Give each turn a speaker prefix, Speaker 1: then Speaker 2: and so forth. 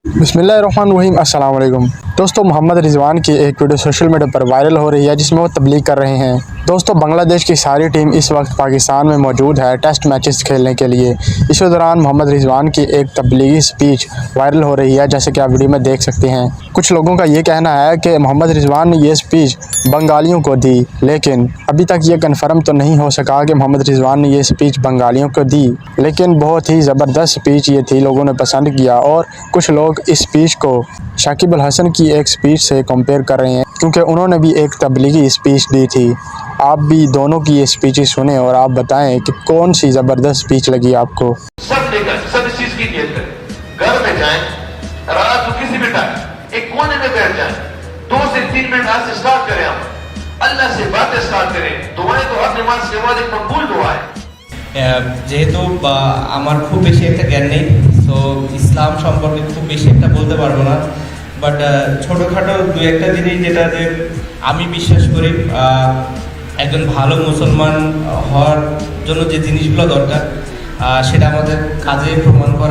Speaker 1: बिस्मिल्लाहिर्रहमानिर्रहीम अस्सलाम वालेकुम। दोस्तों, मोहम्मद रिजवान की एक वीडियो सोशल मीडिया पर वायरल हो रही है जिसमें वो तबलीग कर रहे हैं। दोस्तों, बांग्लादेश की सारी टीम इस वक्त पाकिस्तान में मौजूद है टेस्ट मैचेस खेलने के लिए। इसी दौरान मोहम्मद रिजवान की एक तबलीगी स्पीच वायरल हो रही है, जैसे कि आप वीडियो में देख सकते हैं। कुछ लोगों का ये कहना है कि मोहम्मद रिजवान ने ये स्पीच बंगालियों को दी, लेकिन अभी तक ये कन्फर्म तो नहीं हो सका कि मोहम्मद रिजवान ने ये स्पीच बंगालियों को दी। लेकिन बहुत ही ज़बरदस्त स्पीच ये थी, लोगों ने पसंद किया। और कुछ लोग इस स्पीच को शाकिब अल हसन की एक स्पीच से कंपेयर कर रहे हैं, क्योंकि उन्होंने भी एक तबलीगी स्पीच दी थी। आप भी दोनों की ये स्पीचेस सुने और आप बताएं कि कौन सी ज़बरदस्त स्पीच लगी आपको।
Speaker 2: सब लेकर सब इस चीज की नियत करें, घर में जाएं, रात को किसी भी टाइम एक कोने में बैठ जाएं, 2 से 3 मिनट आज से स्टार्ट करें, हम अल्लाह से बातें स्टार्ट करें। दुआएं तो हर नमाज के बाद एक मकबूल दुआ है।
Speaker 3: যেহেতু আমার খুব বেশি একটা জ্ঞান নেই, তো ইসলাম সম্পর্কে খুব বেশি একটা বলতে পারবো না, বাট ছোটোখাটো দু একটা জিনিস যেটা যে আমি বিশ্বাস করি একজন ভালো মুসলমান হওয়ার জন্য যে জিনিসগুলো দরকার সেটা আমাদের কাজে প্রমাণ করা